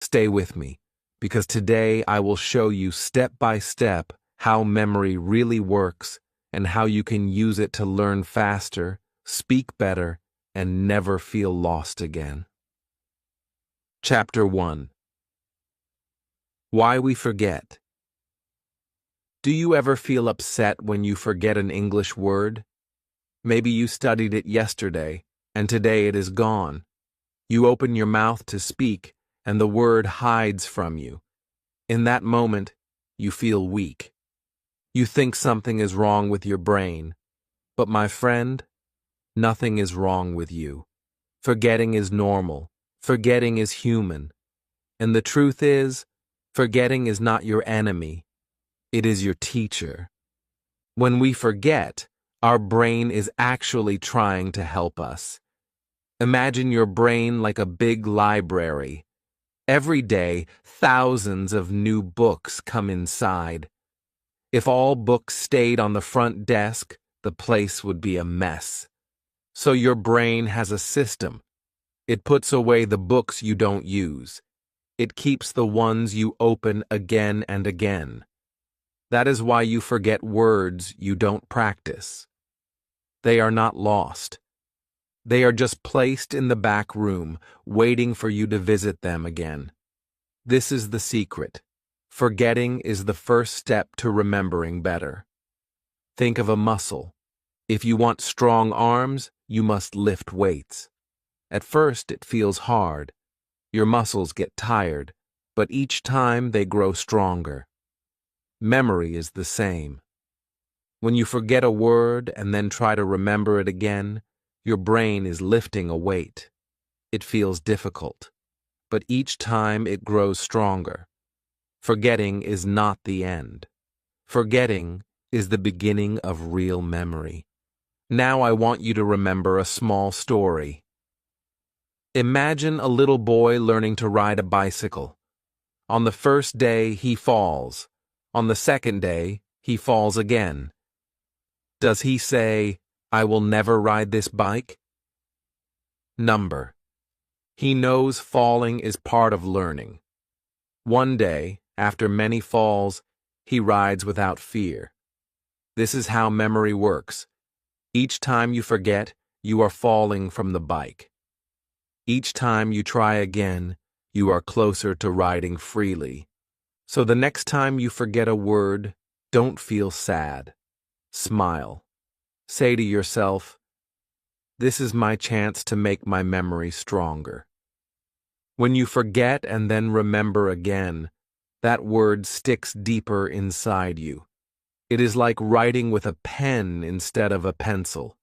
Stay with me, because today I will show you step by step how memory really works and how you can use it to learn faster, speak better, and never feel lost again. Chapter 1. Why we forget. Do you ever feel upset when you forget an English word? Maybe you studied it yesterday, and today it is gone. You open your mouth to speak, and the word hides from you. In that moment, you feel weak. You think something is wrong with your brain. But my friend, nothing is wrong with you. Forgetting is normal. Forgetting is human. And the truth is, forgetting is not your enemy. It is your teacher. When we forget, our brain is actually trying to help us. Imagine your brain like a big library. Every day, thousands of new books come inside. If all books stayed on the front desk, the place would be a mess. So your brain has a system. It puts away the books you don't use. It keeps the ones you open again and again. That is why you forget words you don't practice. They are not lost. They are just placed in the back room, waiting for you to visit them again. This is the secret. Forgetting is the first step to remembering better. Think of a muscle. If you want strong arms, you must lift weights. At first, it feels hard. Your muscles get tired, but each time they grow stronger. Memory is the same. When you forget a word and then try to remember it again, your brain is lifting a weight. It feels difficult, but each time it grows stronger. Forgetting is not the end. Forgetting is the beginning of real memory. Now I want you to remember a small story. Imagine a little boy learning to ride a bicycle. On the first day, he falls. On the second day, he falls again. Does he say, "I will never ride this bike"? Number. He knows falling is part of learning. One day, after many falls, he rides without fear. This is how memory works. Each time you forget, you are falling from the bike. Each time you try again, you are closer to riding freely. So the next time you forget a word, don't feel sad. Smile. Say to yourself, "This is my chance to make my memory stronger." When you forget and then remember again, that word sticks deeper inside you. It is like writing with a pen instead of a pencil.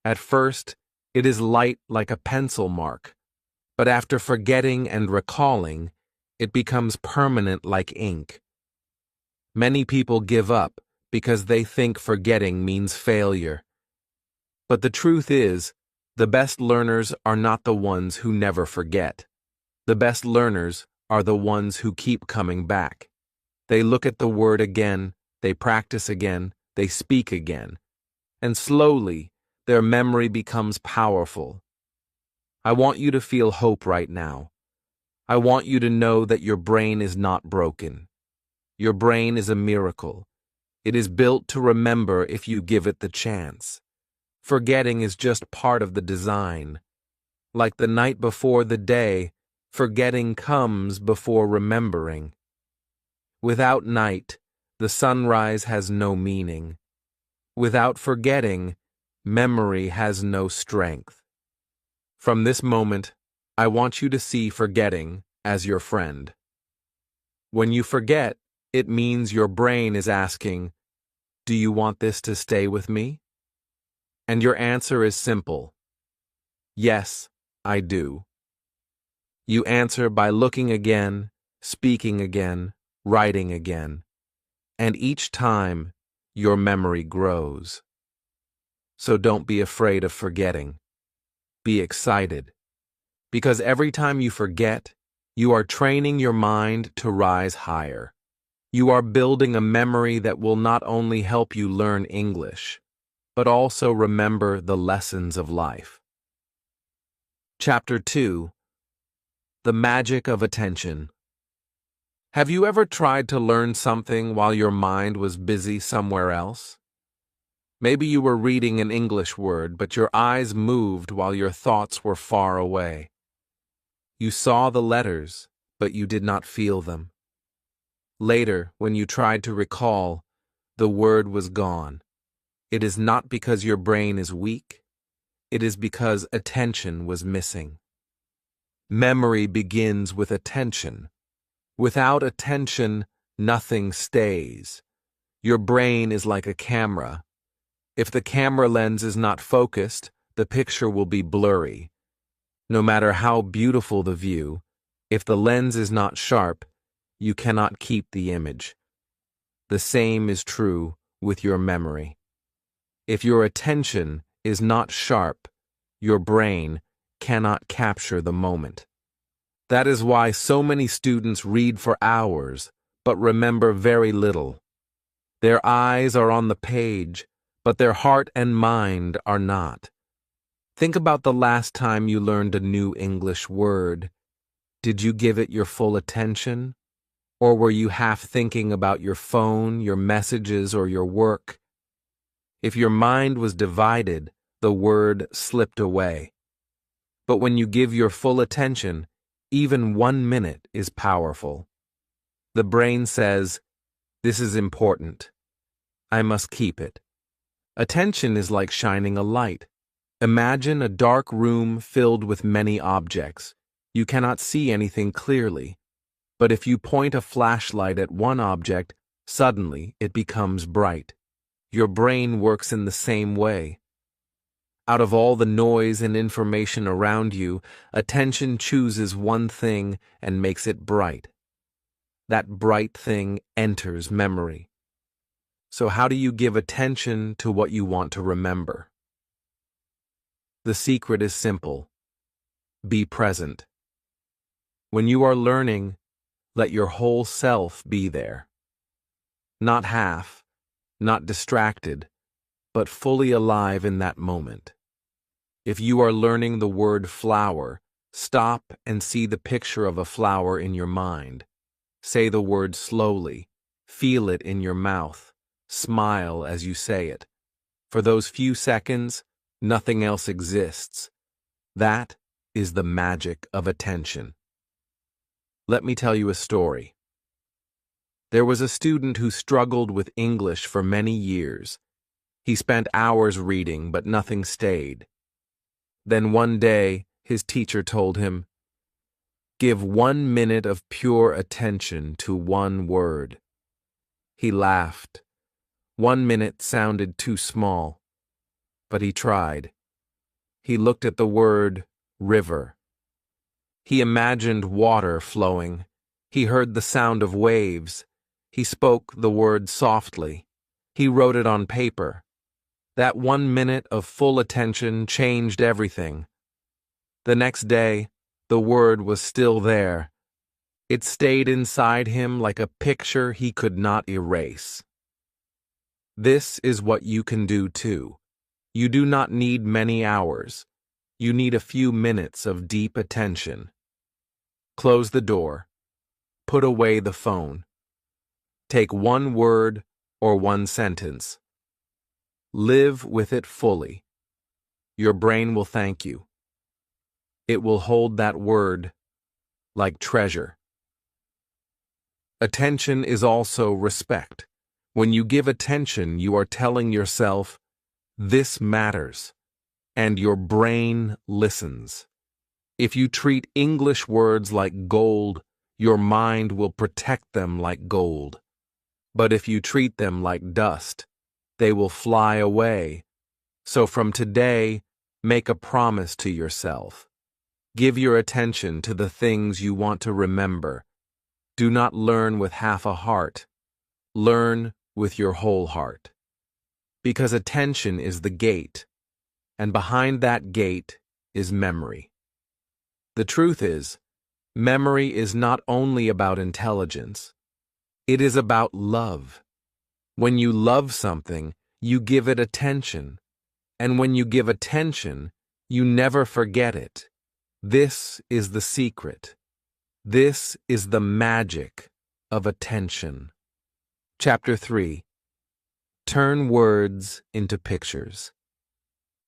At first, it is light like a pencil mark, but after forgetting and recalling, it becomes permanent like ink. Many people give up because they think forgetting means failure. But the truth is, the best learners are not the ones who never forget. The best learners are the ones who keep coming back. They look at the word again, they practice again, they speak again, and slowly their memory becomes powerful. I want you to feel hope right now. I want you to know that your brain is not broken. Your brain is a miracle. It is built to remember if you give it the chance. Forgetting is just part of the design. Like the night before the day, forgetting comes before remembering. Without night, the sunrise has no meaning. Without forgetting, memory has no strength. From this moment, I want you to see forgetting as your friend. When you forget, it means your brain is asking, "Do you want this to stay with me?" And your answer is simple. Yes, I do. You answer by looking again, speaking again, writing again. And each time, your memory grows. So don't be afraid of forgetting. Be excited. Because every time you forget, you are training your mind to rise higher. You are building a memory that will not only help you learn English, but also remember the lessons of life. Chapter 2. The magic of attention. Have you ever tried to learn something while your mind was busy somewhere else? Maybe you were reading an English word, but your eyes moved while your thoughts were far away. You saw the letters, but you did not feel them. Later, when you tried to recall, the word was gone. It is not because your brain is weak. It is because attention was missing. Memory begins with attention. Without attention, nothing stays. Your brain is like a camera. If the camera lens is not focused, the picture will be blurry. No matter how beautiful the view, if the lens is not sharp, you cannot keep the image. The same is true with your memory. If your attention is not sharp, your brain cannot capture the moment. That is why so many students read for hours, but remember very little. Their eyes are on the page, but their heart and mind are not. Think about the last time you learned a new English word. Did you give it your full attention? Or were you half thinking about your phone, your messages, or your work? If your mind was divided, the word slipped away. But when you give your full attention, even 1 minute is powerful. The brain says, "This is important. I must keep it." Attention is like shining a light. Imagine a dark room filled with many objects. You cannot see anything clearly. But if you point a flashlight at one object, suddenly it becomes bright. Your brain works in the same way. Out of all the noise and information around you, attention chooses one thing and makes it bright. That bright thing enters memory. So how do you give attention to what you want to remember? The secret is simple. Be present. When you are learning, let your whole self be there. Not half, not distracted, but fully alive in that moment. If you are learning the word flower, stop and see the picture of a flower in your mind. Say the word slowly. Feel it in your mouth. Smile as you say it. For those few seconds, nothing else exists. That is the magic of attention. Let me tell you a story. There was a student who struggled with English for many years. He spent hours reading, but nothing stayed. Then one day, his teacher told him, "Give 1 minute of pure attention to one word." He laughed. 1 minute sounded too small, but he tried. He looked at the word river. He imagined water flowing. He heard the sound of waves. He spoke the word softly. He wrote it on paper. That 1 minute of full attention changed everything. The next day, the word was still there. It stayed inside him like a picture he could not erase. This is what you can do too. You do not need many hours. You need a few minutes of deep attention. Close the door. Put away the phone. Take one word or one sentence. Live with it fully. Your brain will thank you. It will hold that word like treasure. Attention is also respect. When you give attention, you are telling yourself, "This matters," and your brain listens. If you treat English words like gold, your mind will protect them like gold. But if you treat them like dust, they will fly away. So from today, make a promise to yourself. Give your attention to the things you want to remember. Do not learn with half a heart. Learn with your whole heart. Because attention is the gate, and behind that gate is memory. The truth is, memory is not only about intelligence. It is about love. When you love something, you give it attention. And when you give attention, you never forget it. This is the secret. This is the magic of attention. Chapter 3. Turn words into pictures.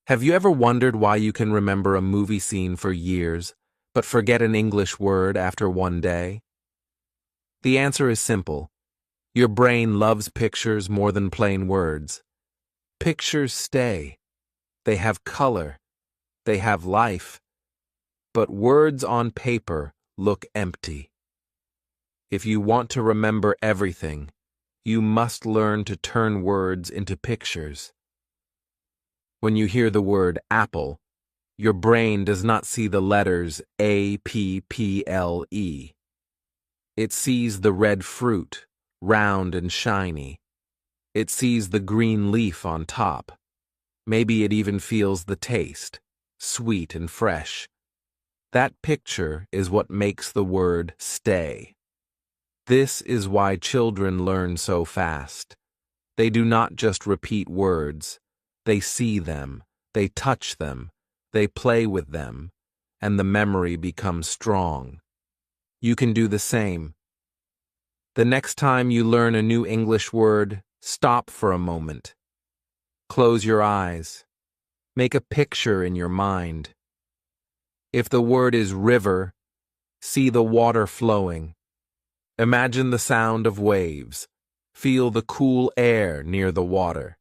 Have you ever wondered why you can remember a movie scene for years, but forget an English word after one day? The answer is simple. Your brain loves pictures more than plain words. Pictures stay. They have color. They have life. But words on paper look empty. If you want to remember everything, you must learn to turn words into pictures. When you hear the word apple, your brain does not see the letters A-P-P-L-E. It sees the red fruit, round and shiny. It sees the green leaf on top. Maybe it even feels the taste, sweet and fresh. That picture is what makes the word stay. This is why children learn so fast. They do not just repeat words. They see them, they touch them, they play with them, and the memory becomes strong. You can do the same. The next time you learn a new English word, stop for a moment. Close your eyes. Make a picture in your mind. If the word is river, see the water flowing. Imagine the sound of waves. Feel the cool air near the water.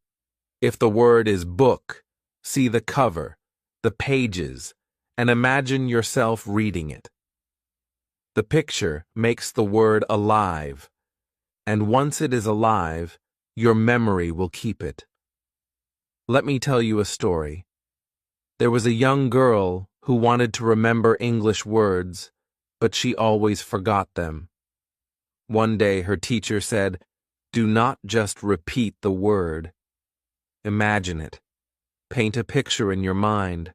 If the word is book, see the cover, the pages, and imagine yourself reading it. The picture makes the word alive, and once it is alive, your memory will keep it. Let me tell you a story. There was a young girl who wanted to remember English words, but she always forgot them. One day her teacher said, "Do not just repeat the word. Imagine it. Paint a picture in your mind."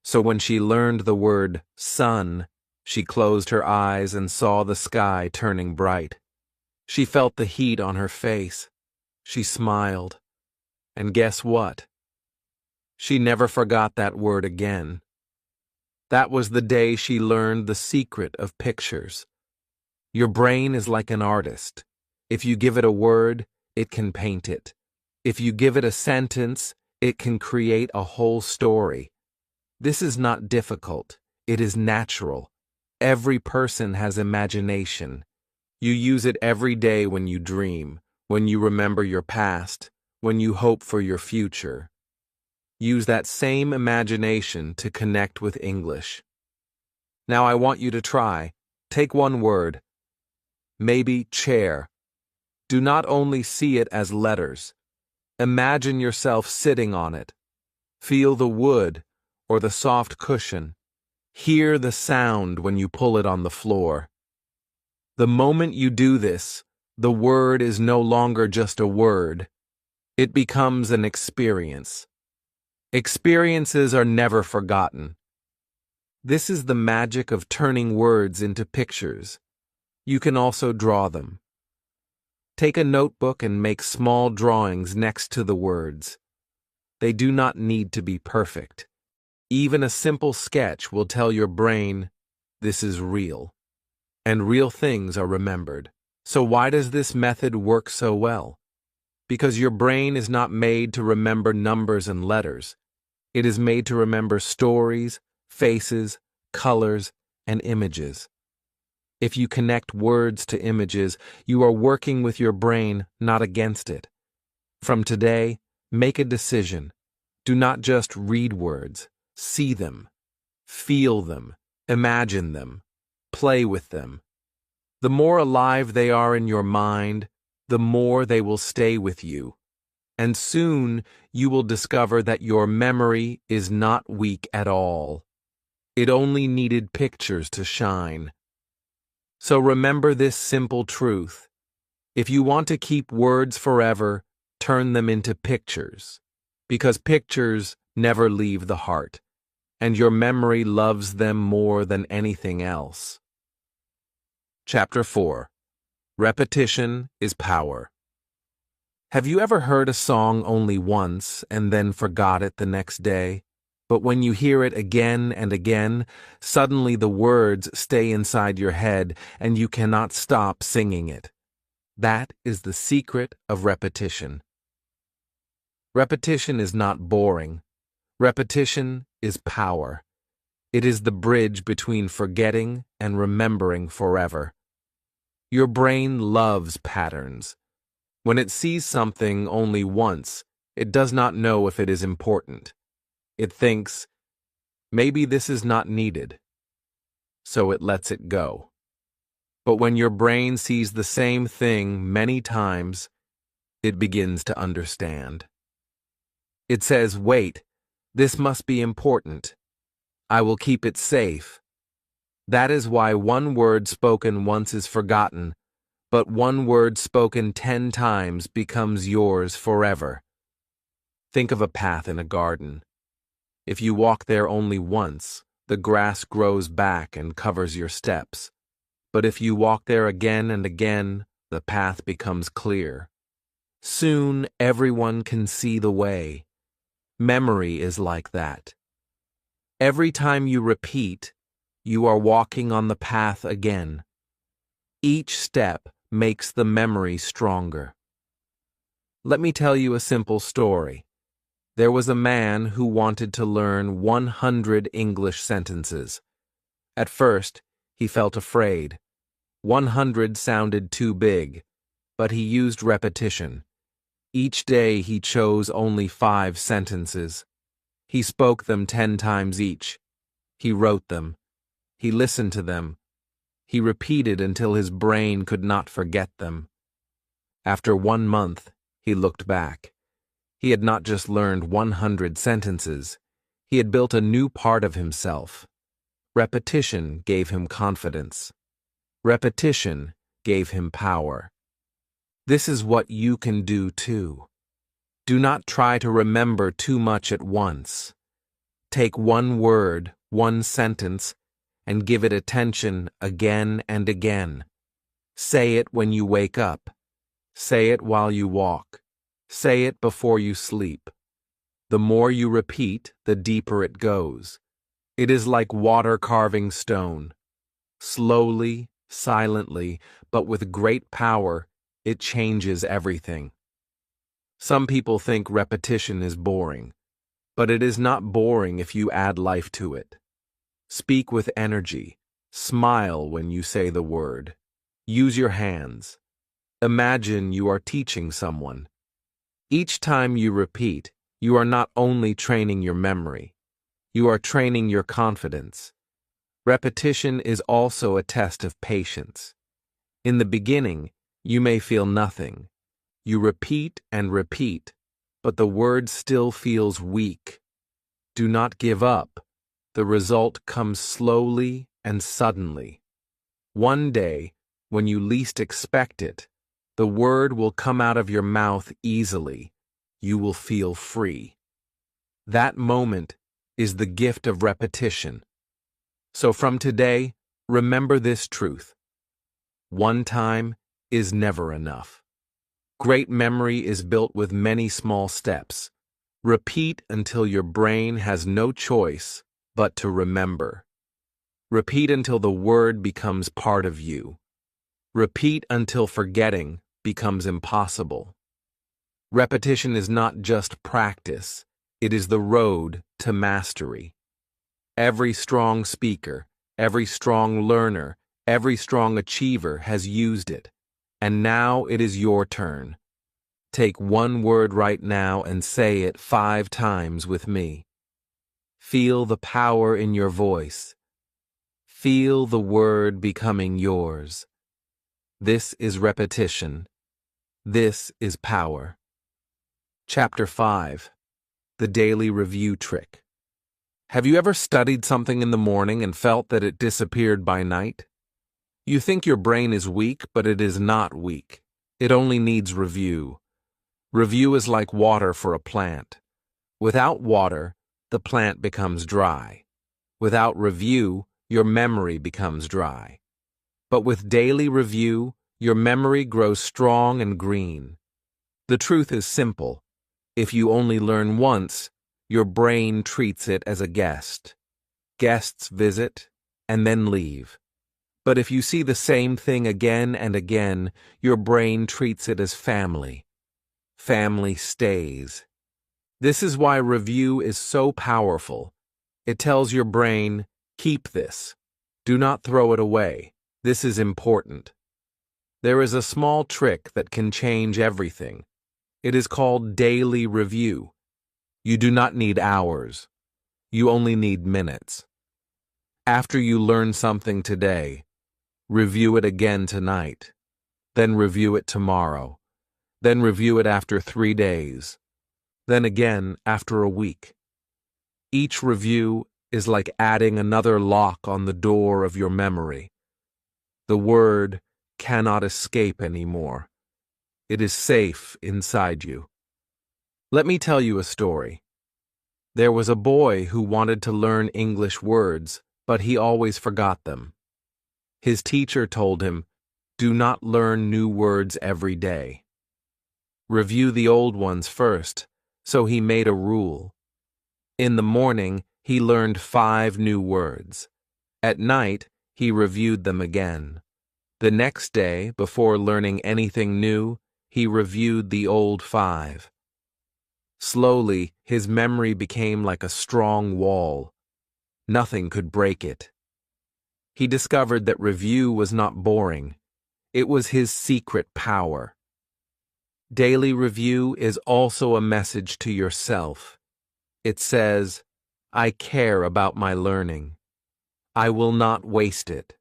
So when she learned the word sun, she closed her eyes and saw the sky turning bright. She felt the heat on her face. She smiled. And guess what? She never forgot that word again. That was the day she learned the secret of pictures. Your brain is like an artist. If you give it a word, it can paint it. If you give it a sentence, it can create a whole story. This is not difficult. It is natural. Every person has imagination. You use it every day when you dream, when you remember your past, when you hope for your future. Use that same imagination to connect with English. Now I want you to try. Take one word. Maybe chair. Do not only see it as letters. Imagine yourself sitting on it. Feel the wood or the soft cushion. Hear the sound when you pull it on the floor. The moment you do this, the word is no longer just a word. It becomes an experience. Experiences are never forgotten. This is the magic of turning words into pictures. You can also draw them. Take a notebook and make small drawings next to the words. They do not need to be perfect. Even a simple sketch will tell your brain, this is real. And real things are remembered. So why does this method work so well? Because your brain is not made to remember numbers and letters. It is made to remember stories, faces, colors, and images. If you connect words to images, you are working with your brain, not against it. From today, make a decision. Do not just read words. See them. Feel them. Imagine them. Play with them. The more alive they are in your mind, the more they will stay with you. And soon you will discover that your memory is not weak at all. It only needed pictures to shine. So remember this simple truth. If you want to keep words forever, turn them into pictures. Because pictures never leave the heart, and your memory loves them more than anything else. Chapter 4. Repetition is power. Have you ever heard a song only once and then forgot it the next day? But when you hear it again and again, suddenly the words stay inside your head and you cannot stop singing it. That is the secret of repetition. Repetition is not boring. Repetition is power. It is the bridge between forgetting and remembering forever. Your brain loves patterns. When it sees something only once, it does not know if it is important. It thinks, maybe this is not needed, so it lets it go. But when your brain sees the same thing many times, it begins to understand. It says, wait, this must be important. I will keep it safe. That is why one word spoken once is forgotten, but one word spoken 10 times becomes yours forever. Think of a path in a garden. If you walk there only once, the grass grows back and covers your steps. But if you walk there again and again, the path becomes clear. Soon everyone can see the way. Memory is like that. Every time you repeat, you are walking on the path again. Each step makes the memory stronger. Let me tell you a simple story. There was a man who wanted to learn 100 English sentences. At first, he felt afraid. 100 sounded too big, but he used repetition. Each day he chose only 5 sentences. He spoke them 10 times each. He wrote them. He listened to them. He repeated until his brain could not forget them. After 1 month, he looked back. He had not just learned 100 sentences. He had built a new part of himself. Repetition gave him confidence. Repetition gave him power. This is what you can do too. Do not try to remember too much at once. Take one word, one sentence, and give it attention again and again. Say it when you wake up. Say it while you walk. Say it before you sleep. The more you repeat, the deeper it goes. It is like water carving stone. Slowly, silently, but with great power, it changes everything. Some people think repetition is boring, but it is not boring if you add life to it. Speak with energy. Smile when you say the word. Use your hands. Imagine you are teaching someone. Each time you repeat, you are not only training your memory, you are training your confidence. Repetition is also a test of patience. In the beginning, you may feel nothing. You repeat and repeat, but the word still feels weak. Do not give up. The result comes slowly and suddenly. One day, when you least expect it, the word will come out of your mouth easily. You will feel free. That moment is the gift of repetition. So from today, remember this truth. One time is never enough. Great memory is built with many small steps. Repeat until your brain has no choice but to remember. Repeat until the word becomes part of you. Repeat until forgetting becomes impossible. Repetition is not just practice, it is the road to mastery. Every strong speaker, every strong learner, every strong achiever has used it, and now it is your turn. Take one word right now and say it 5 times with me. Feel the power in your voice. Feel the word becoming yours. This is repetition. This is power. Chapter 5. The Daily Review Trick. Have you ever studied something in the morning and felt that it disappeared by night? You think your brain is weak, but it is not weak. It only needs review. Review is like water for a plant. Without water, the plant becomes dry. Without review, your memory becomes dry. But with daily review, your memory grows strong and green. The truth is simple. If you only learn once, Your brain treats it as a guest. Guests visit and then leave. But if you see the same thing again and again, your brain treats it as family. Family stays. This is why review is so powerful. It tells your brain, keep this. Do not throw it away. This is important. There is a small trick that can change everything. It is called daily review. You do not need hours. You only need minutes. After you learn something today, review it again tonight. Then review it tomorrow. Then review it after 3 days. Then again after a week. Each review is like adding another lock on the door of your memory. The word cannot escape anymore. It is safe inside you. Let me tell you a story. There was a boy who wanted to learn English words, but he always forgot them. His teacher told him, do not learn new words every day. Review the old ones first, so he made a rule. In the morning, he learned 5 new words. At night, he reviewed them again. The next day, before learning anything new, he reviewed the old 5. Slowly, his memory became like a strong wall. Nothing could break it. He discovered that review was not boring. It was his secret power. Daily review is also a message to yourself. It says, I care about my learning. I will not waste it.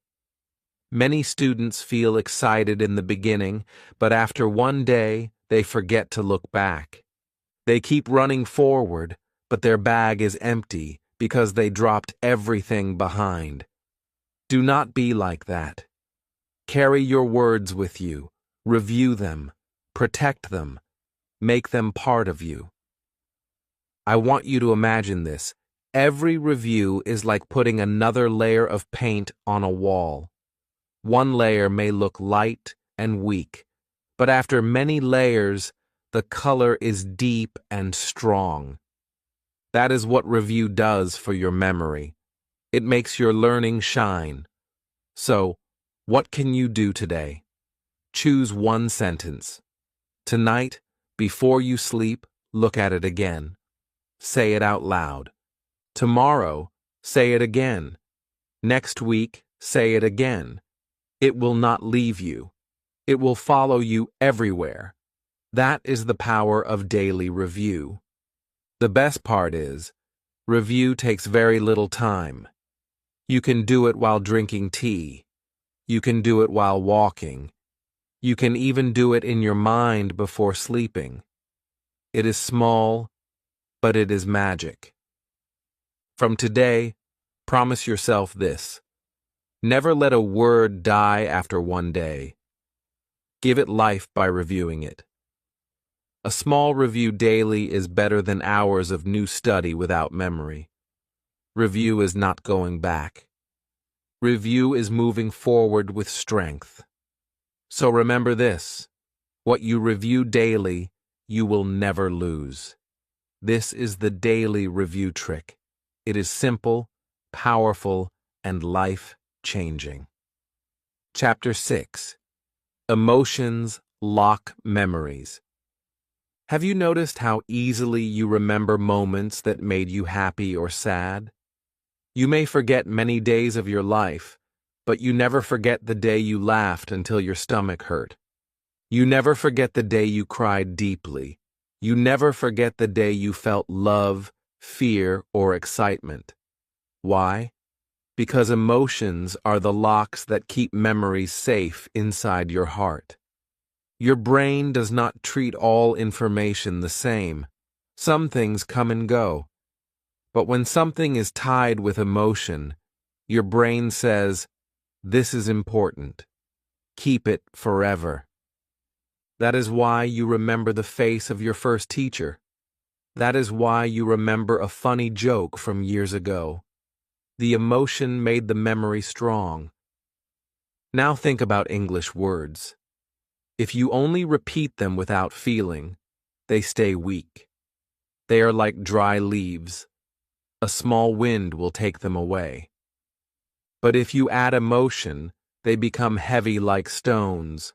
Many students feel excited in the beginning, but after one day, they forget to look back. They keep running forward, but their bag is empty because they dropped everything behind. Do not be like that. Carry your words with you. Review them. Protect them. Make them part of you. I want you to imagine this. Every review is like putting another layer of paint on a wall. One layer may look light and weak, but after many layers, the color is deep and strong. That is what review does for your memory. It makes your learning shine. So, what can you do today? Choose one sentence. Tonight, before you sleep, look at it again. Say it out loud. Tomorrow, say it again. Next week, say it again. It will not leave you. It will follow you everywhere. That is the power of daily review. The best part is, review takes very little time. You can do it while drinking tea. You can do it while walking. You can even do it in your mind before sleeping. It is small, but it is magic. From today, promise yourself this. Never let a word die after one day. Give it life by reviewing it. A small review daily is better than hours of new study without memory. Review is not going back. Review is moving forward with strength. So remember this, what you review daily, you will never lose. This is the daily review trick. It is simple, powerful, and life-changing. Chapter 6. Emotions lock memories. Have you noticed how easily you remember moments that made you happy or sad? You may forget many days of your life, but you never forget the day you laughed until your stomach hurt. You never forget the day you cried deeply. You never forget the day you felt love, fear, or excitement. Why? Because emotions are the locks that keep memories safe inside your heart. Your brain does not treat all information the same. Some things come and go. But when something is tied with emotion, your brain says, this is important. Keep it forever. That is why you remember the face of your first teacher. That is why you remember a funny joke from years ago. The emotion made the memory strong. Now think about English words. If you only repeat them without feeling, they stay weak. They are like dry leaves. A small wind will take them away. But if you add emotion, they become heavy like stones.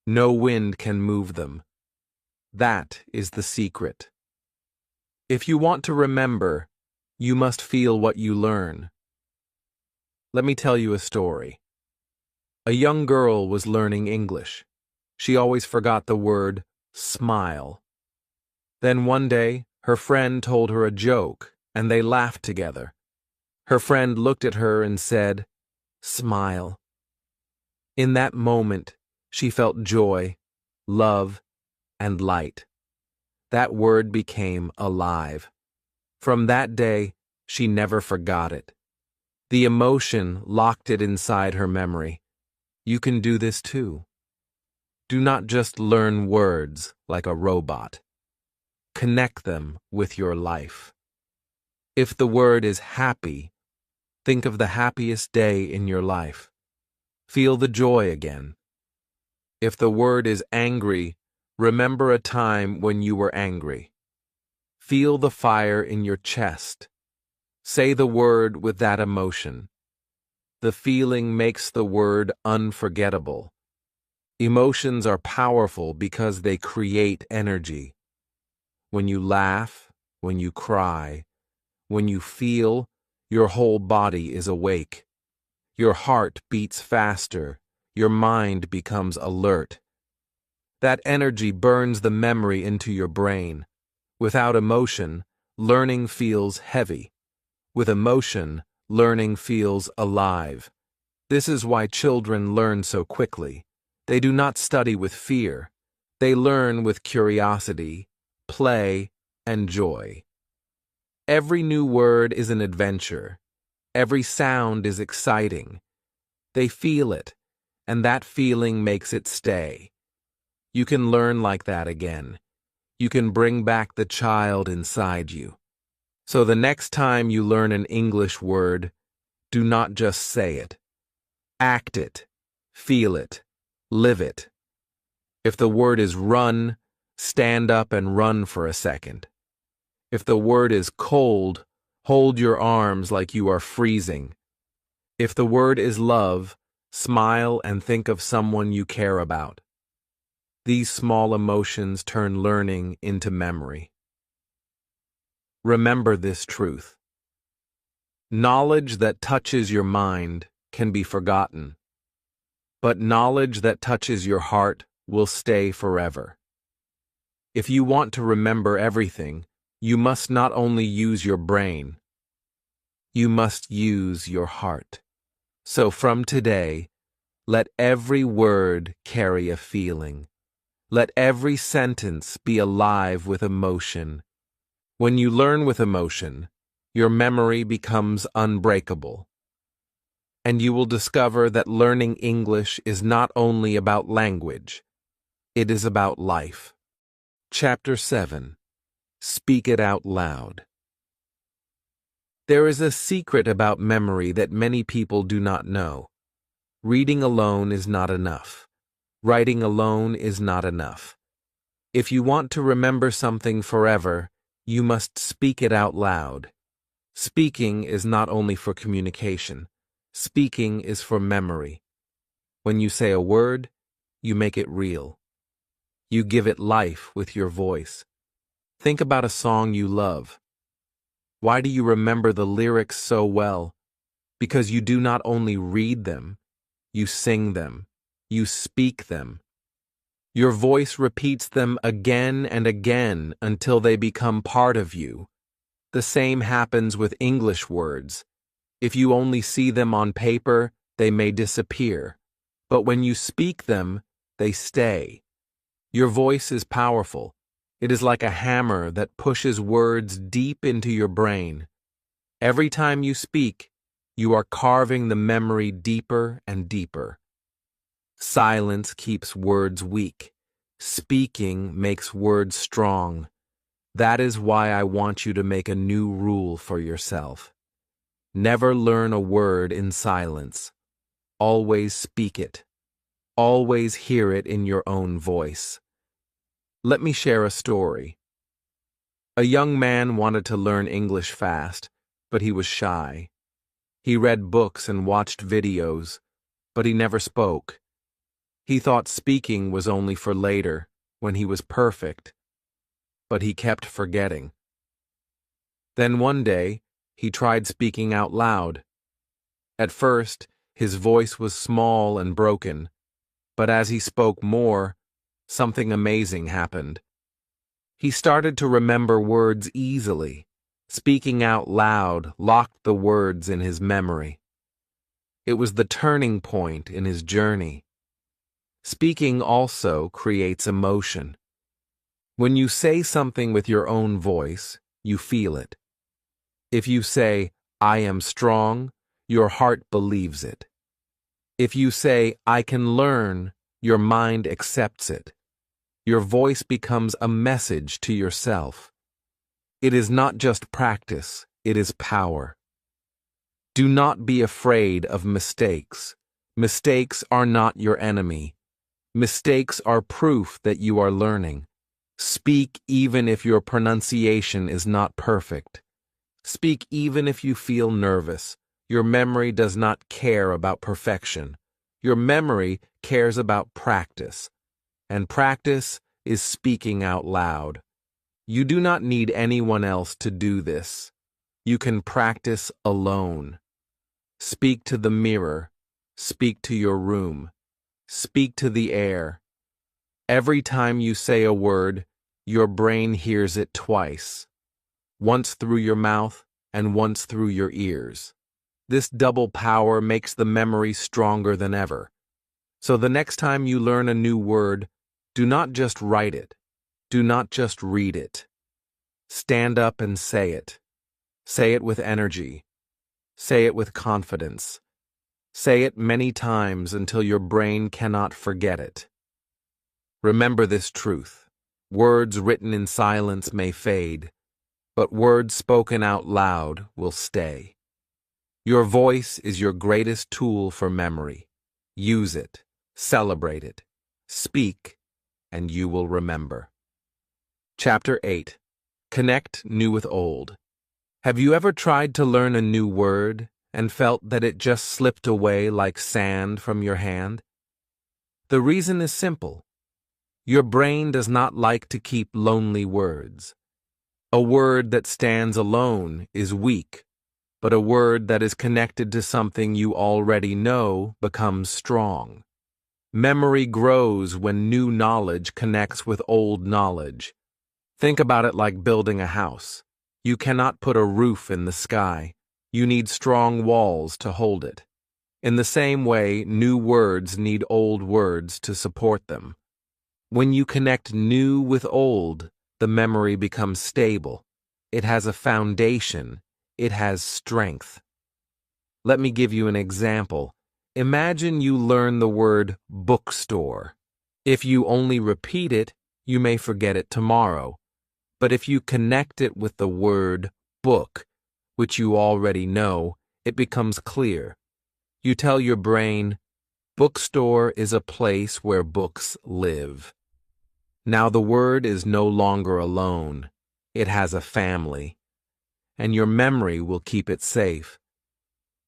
No wind can move them. That is the secret. If you want to remember, you must feel what you learn. Let me tell you a story. A young girl was learning English. She always forgot the word smile. Then one day, her friend told her a joke, and they laughed together. Her friend looked at her and said, "Smile." In that moment, she felt joy, love, and light. That word became alive. From that day, she never forgot it. The emotion locked it inside her memory. You can do this too. Do not just learn words like a robot. Connect them with your life. If the word is happy, think of the happiest day in your life. Feel the joy again. If the word is angry, remember a time when you were angry. Feel the fire in your chest. Say the word with that emotion. The feeling makes the word unforgettable. Emotions are powerful because they create energy. When you laugh, when you cry, when you feel, your whole body is awake. Your heart beats faster. Your mind becomes alert. That energy burns the memory into your brain. Without emotion, learning feels heavy. With emotion, learning feels alive. This is why children learn so quickly. They do not study with fear. They learn with curiosity, play, and joy. Every new word is an adventure. Every sound is exciting. They feel it, and that feeling makes it stay. You can learn like that again. You can bring back the child inside you. So the next time you learn an English word, do not just say it. Act it, feel it, live it. If the word is run, stand up and run for a second. If the word is cold, hold your arms like you are freezing. If the word is love, smile and think of someone you care about. These small emotions turn learning into memory. Remember this truth. Knowledge that touches your mind can be forgotten, but knowledge that touches your heart will stay forever. If you want to remember everything, you must not only use your brain, you must use your heart. So from today, let every word carry a feeling. Let every sentence be alive with emotion. When you learn with emotion, your memory becomes unbreakable. And you will discover that learning English is not only about language, it is about life. Chapter 7. Speak it out loud. There is a secret about memory that many people do not know. Reading alone is not enough. Writing alone is not enough. If you want to remember something forever, you must speak it out loud. Speaking is not only for communication. Speaking is for memory. When you say a word, you make it real. You give it life with your voice. Think about a song you love. Why do you remember the lyrics so well? Because you do not only read them, you sing them, you speak them. Your voice repeats them again and again until they become part of you. The same happens with English words. If you only see them on paper, they may disappear. But when you speak them, they stay. Your voice is powerful. It is like a hammer that pushes words deep into your brain. Every time you speak, you are carving the memory deeper and deeper. Silence keeps words weak. Speaking makes words strong. That is why I want you to make a new rule for yourself. Never learn a word in silence. Always speak it. Always hear it in your own voice. Let me share a story. A young man wanted to learn English fast, but he was shy. He read books and watched videos, but he never spoke. He thought speaking was only for later, when he was perfect, but he kept forgetting. Then one day, he tried speaking out loud. At first, his voice was small and broken, but as he spoke more, something amazing happened. He started to remember words easily. Speaking out loud locked the words in his memory. It was the turning point in his journey. Speaking also creates emotion. When you say something with your own voice, you feel it. If you say, "I am strong," your heart believes it. If you say, "I can learn," your mind accepts it. Your voice becomes a message to yourself. It is not just practice, it is power. Do not be afraid of mistakes. Mistakes are not your enemy. Mistakes are proof that you are learning. Speak even if your pronunciation is not perfect. Speak even if you feel nervous. Your memory does not care about perfection. Your memory cares about practice. And practice is speaking out loud. You do not need anyone else to do this. You can practice alone. Speak to the mirror. Speak to your room. Speak to the air. Every time you say a word, your brain hears it twice. Once through your mouth and once through your ears. This double power makes the memory stronger than ever. So the next time you learn a new word, do not just write it. Do not just read it. Stand up and say it. Say it with energy. Say it with confidence. Say it many times until your brain cannot forget it. Remember this truth. Words written in silence may fade, but words spoken out loud will stay. Your voice is your greatest tool for memory. Use it. Celebrate it. Speak, and you will remember. Chapter 8. Connect new with old. Have you ever tried to learn a new word and felt that it just slipped away like sand from your hand? The reason is simple. Your brain does not like to keep lonely words. A word that stands alone is weak, but a word that is connected to something you already know becomes strong. Memory grows when new knowledge connects with old knowledge. Think about it like building a house. You cannot put a roof in the sky. You need strong walls to hold it. In the same way, new words need old words to support them. When you connect new with old, the memory becomes stable. It has a foundation. It has strength. Let me give you an example. Imagine you learn the word bookstore. If you only repeat it, you may forget it tomorrow. But if you connect it with the word book, which you already know, it becomes clear. You tell your brain, bookstore is a place where books live. Now the word is no longer alone. It has a family. And your memory will keep it safe.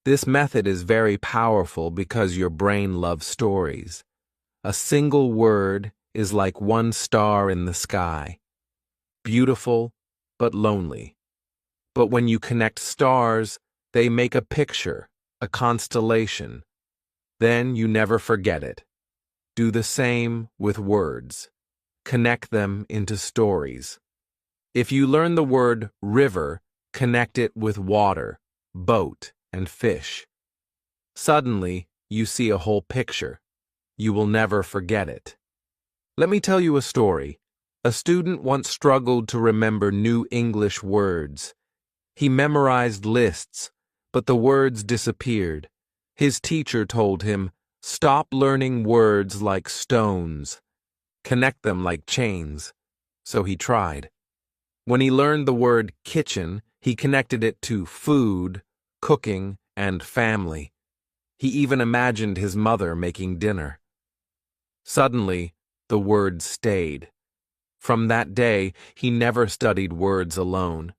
This method is very powerful because your brain loves stories. A single word is like one star in the sky. Beautiful, but lonely. But when you connect stars, they make a picture, a constellation. Then you never forget it. Do the same with words. Connect them into stories. If you learn the word river, connect it with water, boat, and fish. Suddenly, you see a whole picture. You will never forget it. Let me tell you a story. A student once struggled to remember new English words. He memorized lists, but the words disappeared. His teacher told him, "Stop learning words like stones. Connect them like chains." So he tried. When he learned the word kitchen, he connected it to food, cooking, and family. He even imagined his mother making dinner. Suddenly, the word stayed. From that day, he never studied words alone.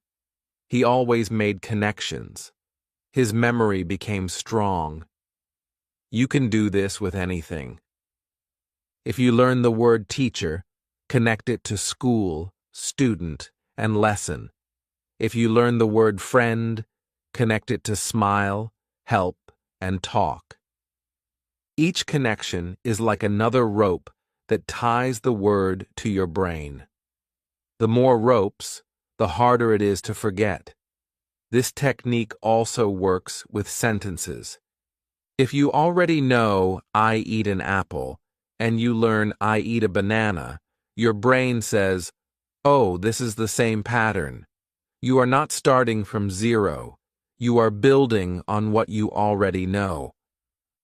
He always made connections. His memory became strong. You can do this with anything. If you learn the word teacher, connect it to school, student, and lesson. If you learn the word friend, connect it to smile, help, and talk. Each connection is like another rope that ties the word to your brain. The more ropes, the harder it is to forget. This technique also works with sentences. If you already know, "I eat an apple," and you learn, "I eat a banana," your brain says, "Oh, this is the same pattern." You are not starting from zero. You are building on what you already know.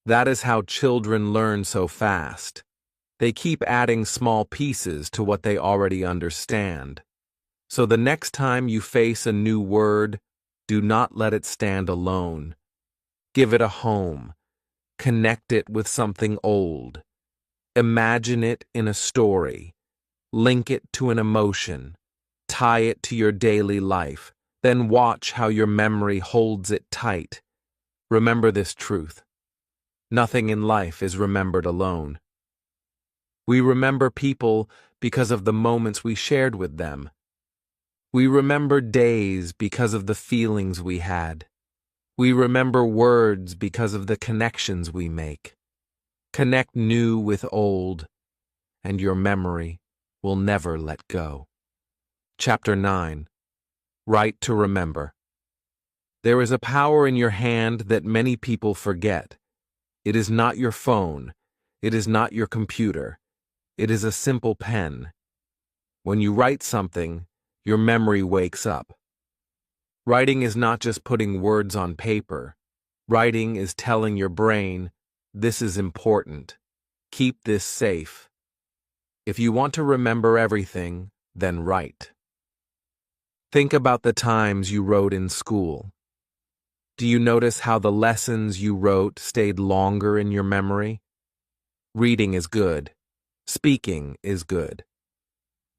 That is how children learn so fast. They keep adding small pieces to what they already understand. So the next time you face a new word, do not let it stand alone. Give it a home. Connect it with something old. Imagine it in a story. Link it to an emotion. Tie it to your daily life. Then watch how your memory holds it tight. Remember this truth. Nothing in life is remembered alone. We remember people because of the moments we shared with them. We remember days because of the feelings we had. We remember words because of the connections we make. Connect new with old, and your memory will never let go. Chapter 9. Write to remember. There is a power in your hand that many people forget. It is not your phone. It is not your computer. It is a simple pen. When you write something, your memory wakes up. Writing is not just putting words on paper. Writing is telling your brain, "This is important. Keep this safe." If you want to remember everything, then write. Think about the times you wrote in school. Do you notice how the lessons you wrote stayed longer in your memory? Reading is good. Speaking is good.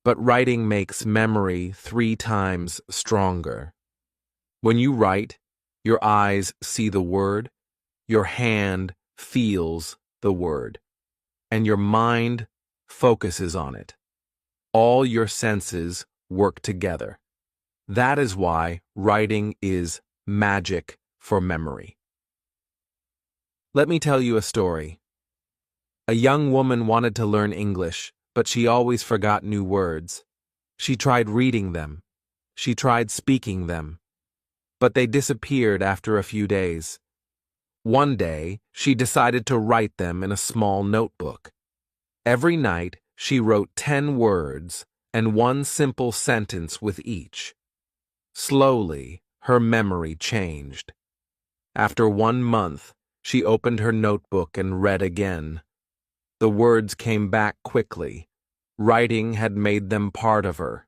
But writing makes memory 3 times stronger. When you write, your eyes see the word, your hand feels the word, and your mind focuses on it. All your senses work together. That is why writing is magic for memory. Let me tell you a story. A young woman wanted to learn English, but she always forgot new words. She tried reading them. She tried speaking them. But they disappeared after a few days. One day, she decided to write them in a small notebook. Every night, she wrote 10 words and 1 simple sentence with each. Slowly, her memory changed. After 1 month, she opened her notebook and read again. The words came back quickly. Writing had made them part of her.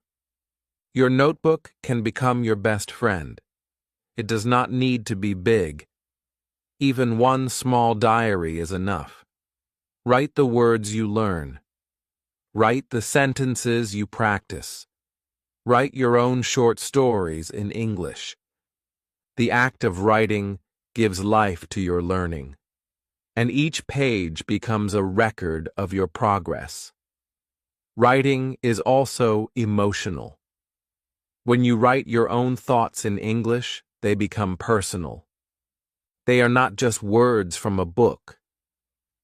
Your notebook can become your best friend. It does not need to be big. Even 1 small diary is enough. Write the words you learn. Write the sentences you practice. Write your own short stories in English. The act of writing gives life to your learning, and each page becomes a record of your progress. Writing is also emotional. When you write your own thoughts in English, they become personal. They are not just words from a book.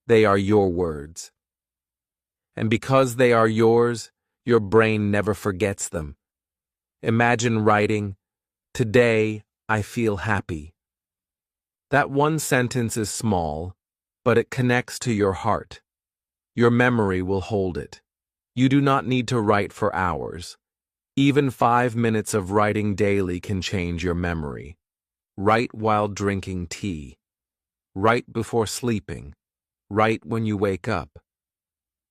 They are your words. And because they are yours, your brain never forgets them. Imagine writing, "Today I feel happy." That one sentence is small, but it connects to your heart. Your memory will hold it. You do not need to write for hours. Even 5 minutes of writing daily can change your memory. Write while drinking tea. Write before sleeping. Write when you wake up.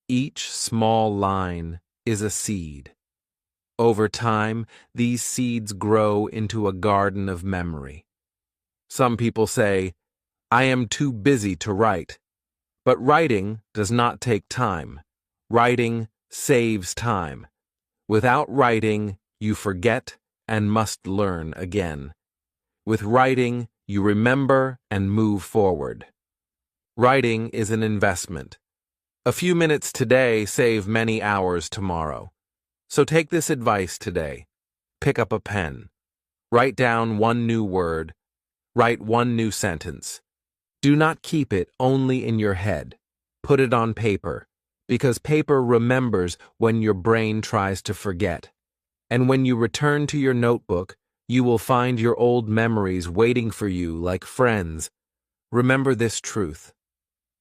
Each small line is a seed. Over time, these seeds grow into a garden of memory. Some people say, "I am too busy to write." But writing does not take time. Writing saves time. Without writing, you forget and must learn again. With writing, you remember and move forward. Writing is an investment. A few minutes today save many hours tomorrow. So take this advice today. Pick up a pen. Write down one new word. Write one new sentence. Do not keep it only in your head. Put it on paper, because paper remembers when your brain tries to forget. And when you return to your notebook, you will find your old memories waiting for you like friends. Remember this truth.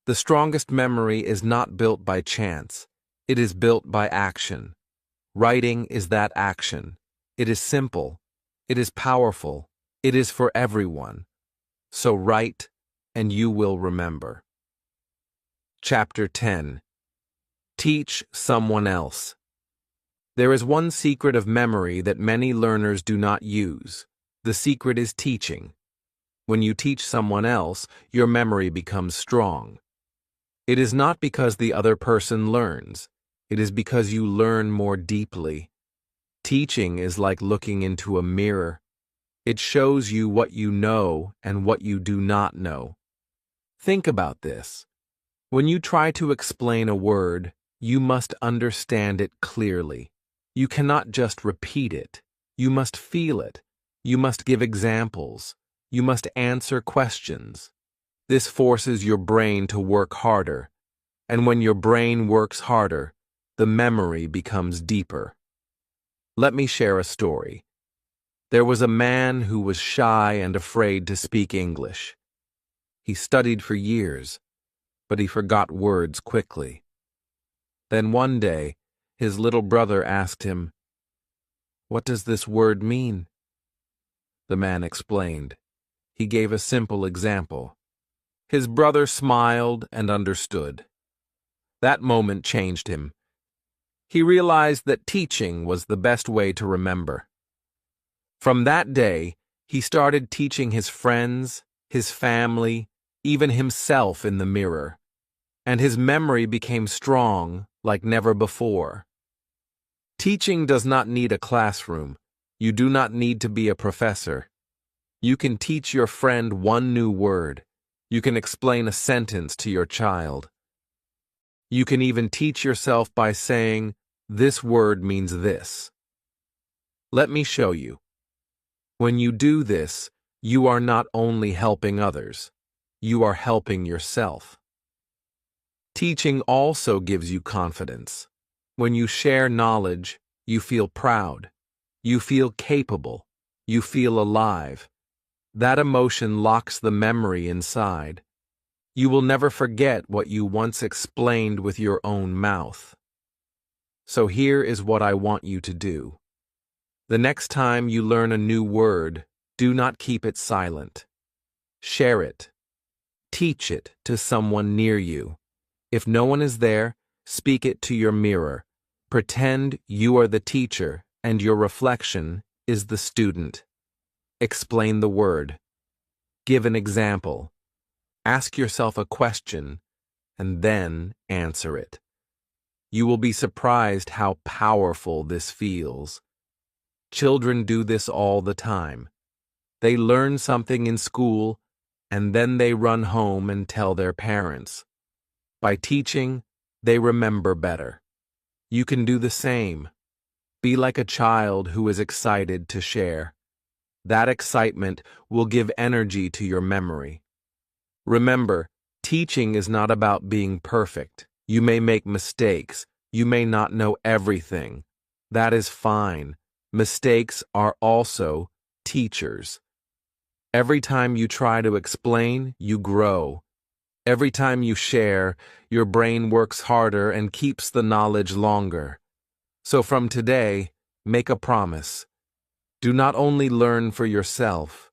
The strongest memory is not built by chance. It is built by action. Writing is that action. It is simple. It is powerful. It is for everyone. So write, and you will remember. Chapter 10. Teach someone else. There is one secret of memory that many learners do not use. The secret is teaching. When you teach someone else, your memory becomes strong. It is not because the other person learns. It is because you learn more deeply. Teaching is like looking into a mirror. It shows you what you know and what you do not know. Think about this. When you try to explain a word, you must understand it clearly. You cannot just repeat it. You must feel it. You must give examples. You must answer questions. This forces your brain to work harder. And when your brain works harder, the memory becomes deeper. Let me share a story. There was a man who was shy and afraid to speak English. He studied for years, but he forgot words quickly. Then one day, his little brother asked him, "What does this word mean?" The man explained. He gave a simple example. His brother smiled and understood. That moment changed him. He realized that teaching was the best way to remember. From that day, he started teaching his friends, his family, even himself in the mirror, and his memory became strong like never before. Teaching does not need a classroom. You do not need to be a professor. You can teach your friend one new word. You can explain a sentence to your child. You can even teach yourself by saying, "This word means this." Let me show you. When you do this, you are not only helping others, you are helping yourself. Teaching also gives you confidence. When you share knowledge, you feel proud. You feel capable. You feel alive. That emotion locks the memory inside. You will never forget what you once explained with your own mouth. So here is what I want you to do. The next time you learn a new word, do not keep it silent. Share it. Teach it to someone near you. If no one is there, speak it to your mirror. Pretend you are the teacher and your reflection is the student. Explain the word. Give an example. Ask yourself a question and then answer it. You will be surprised how powerful this feels. Children do this all the time. They learn something in school, and then they run home and tell their parents. By teaching, they remember better. You can do the same. Be like a child who is excited to share. That excitement will give energy to your memory. Remember, teaching is not about being perfect. You may make mistakes. You may not know everything. That is fine. Mistakes are also teachers. Every time you try to explain, you grow. Every time you share, your brain works harder and keeps the knowledge longer. So from today, make a promise. Do not only learn for yourself.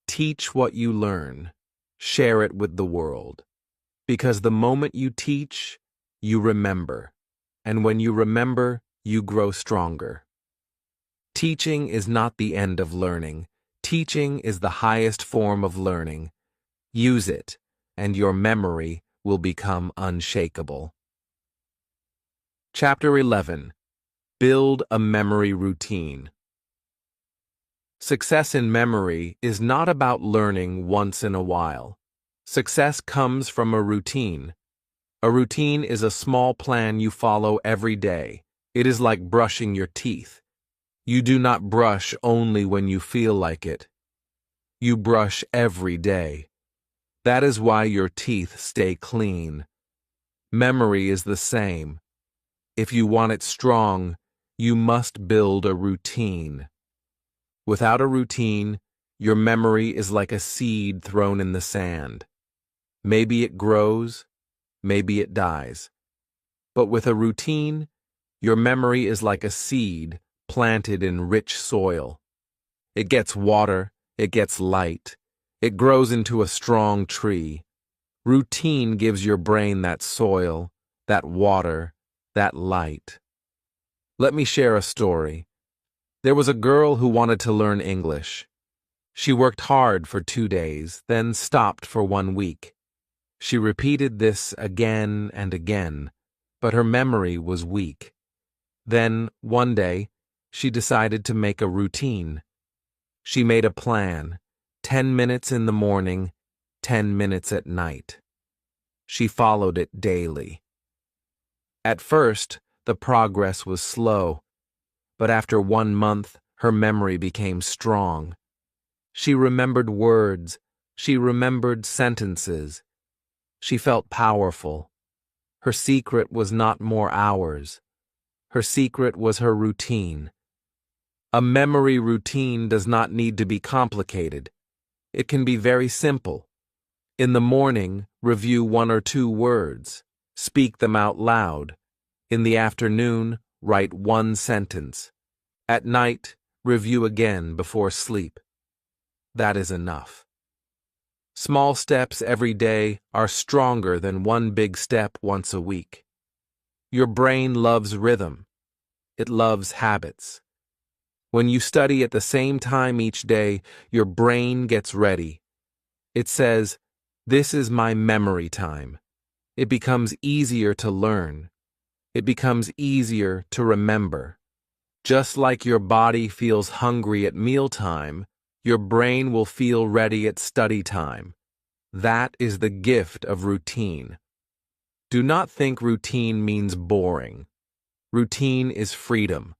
Teach what you learn. Share it with the world. Because the moment you teach, you remember. And when you remember, you grow stronger. Teaching is not the end of learning. Teaching is the highest form of learning. Use it, and your memory will become unshakable. Chapter 11. Build a memory routine. Success in memory is not about learning once in a while. Success comes from a routine. A routine is a small plan you follow every day. It is like brushing your teeth. You do not brush only when you feel like it. You brush every day. That is why your teeth stay clean. Memory is the same. If you want it strong, you must build a routine. Without a routine, your memory is like a seed thrown in the sand. Maybe it grows, maybe it dies. But with a routine, your memory is like a seed planted in rich soil. It gets water, it gets light, it grows into a strong tree. Routine gives your brain that soil, that water, that light. Let me share a story. There was a girl who wanted to learn English. She worked hard for 2 days, then stopped for 1 week. She repeated this again and again, but her memory was weak. Then, one day, she decided to make a routine. She made a plan, 10 minutes in the morning, 10 minutes at night. She followed it daily. At first, the progress was slow, but after 1 month, her memory became strong. She remembered words, she remembered sentences. She felt powerful. Her secret was not more hours. Her secret was her routine. A memory routine does not need to be complicated. It can be very simple. In the morning, review 1 or 2 words. Speak them out loud. In the afternoon, write 1 sentence. At night, review again before sleep. That is enough. Small steps every day are stronger than 1 big step once a week. Your brain loves rhythm. It loves habits. When you study at the same time each day, your brain gets ready. It says, "This is my memory time." It becomes easier to learn. It becomes easier to remember. Just like your body feels hungry at mealtime, your brain will feel ready at study time. That is the gift of routine. Do not think routine means boring. Routine is freedom.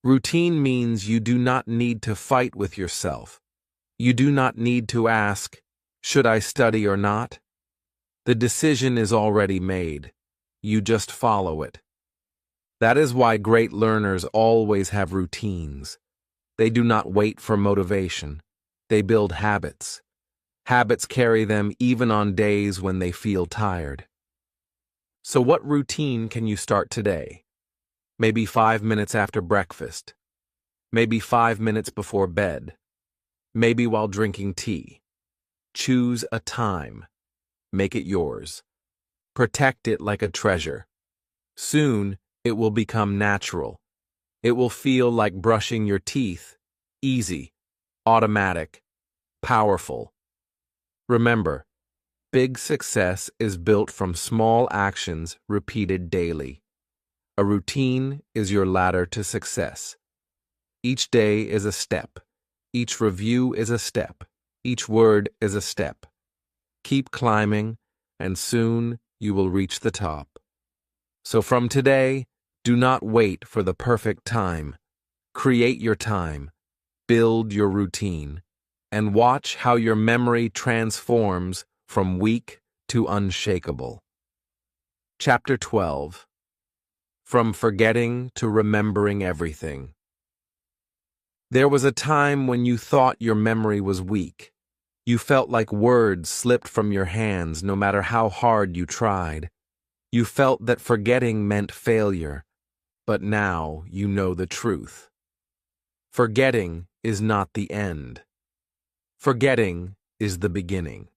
Routine means you do not need to fight with yourself. You do not need to ask, "Should I study or not?" The decision is already made. You just follow it. That is why great learners always have routines. They do not wait for motivation. They build habits. Habits carry them even on days when they feel tired. So what routine can you start today? Maybe 5 minutes after breakfast. Maybe 5 minutes before bed. Maybe while drinking tea. Choose a time. Make it yours. Protect it like a treasure. Soon, it will become natural. It will feel like brushing your teeth. Easy, automatic, powerful. Remember, big success is built from small actions repeated daily. A routine is your ladder to success. Each day is a step. Each review is a step. Each word is a step. Keep climbing, and soon you will reach the top. So from today, do not wait for the perfect time. Create your time. Build your routine. And watch how your memory transforms from weak to unshakable. Chapter 12. From Forgetting to Remembering Everything. There was a time when you thought your memory was weak. You felt like words slipped from your hands no matter how hard you tried. You felt that forgetting meant failure. But now you know the truth. Forgetting is not the end. Forgetting is the beginning.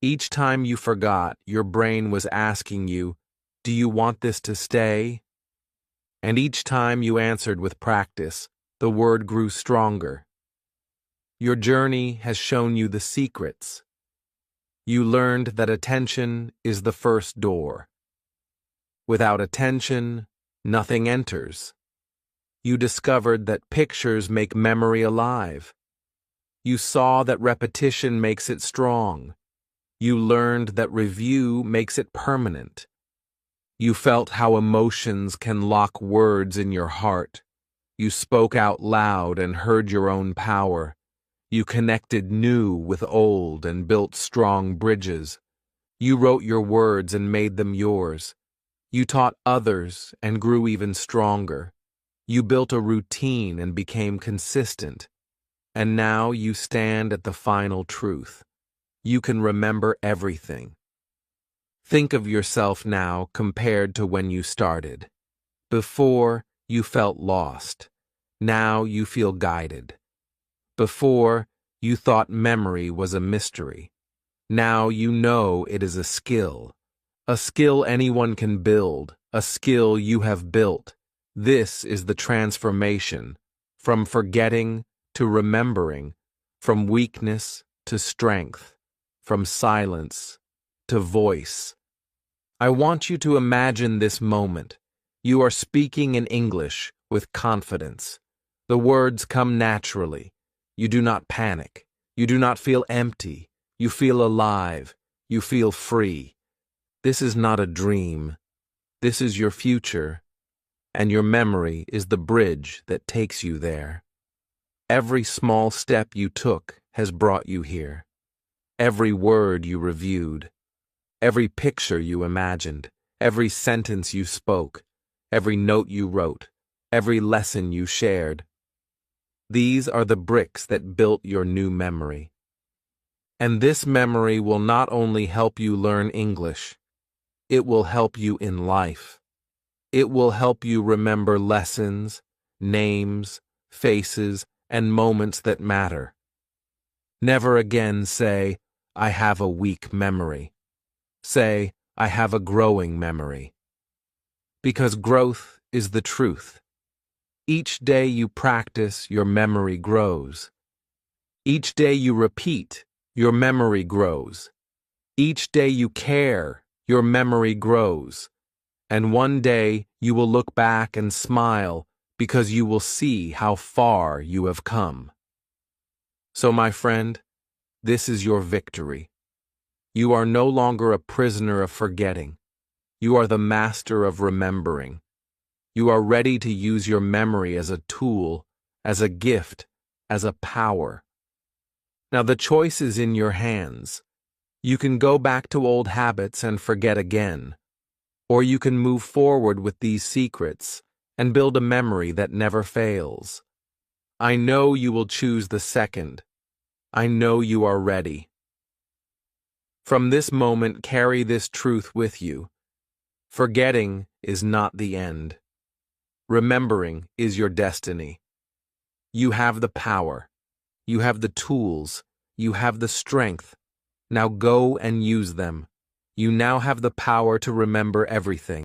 Each time you forgot, your brain was asking you, "Do you want this to stay?" And each time you answered with practice, the word grew stronger. Your journey has shown you the secrets. You learned that attention is the first door. Without attention, Nothing enters. You discovered that pictures make memory alive. You saw that repetition makes it strong. You learned that review makes it permanent. You felt how emotions can lock words in your heart. You spoke out loud and heard your own power. You connected new with old and built strong bridges. You wrote your words and made them yours. You taught others and grew even stronger. You built a routine and became consistent. And now you stand at the final truth. You can remember everything. Think of yourself now compared to when you started. Before, you felt lost. Now you feel guided. Before, you thought memory was a mystery. Now you know it is a skill anyone can build, a skill you have built. This is the transformation, from forgetting to remembering, from weakness to strength, from silence to voice. I want you to imagine this moment. You are speaking in English with confidence. The words come naturally. You do not panic. You do not feel empty. You feel alive. You feel free. This is not a dream. This is your future, and your memory is the bridge that takes you there. Every small step you took has brought you here. Every word you reviewed, every picture you imagined, every sentence you spoke, every note you wrote, every lesson you shared. These are the bricks that built your new memory. And this memory will not only help you learn English, it will help you in life. It will help you remember lessons, names, faces, and moments that matter. Never again say, I have a weak memory. Say, I have a growing memory. Because growth is the truth. Each day you practice, your memory grows. Each day you repeat, your memory grows. Each day you care, your memory grows. And one day you will look back and smile because you will see how far you have come. So, my friend, this is your victory. You are no longer a prisoner of forgetting. You are the master of remembering. You are ready to use your memory as a tool, as a gift, as a power. Now the choice is in your hands. You can go back to old habits and forget again, or you can move forward with these secrets and build a memory that never fails. I know you will choose the second. I know you are ready. From this moment, carry this truth with you. Forgetting is not the end. Remembering is your destiny. You have the power. You have the tools. You have the strength. Now go and use them. You now have the power to remember everything.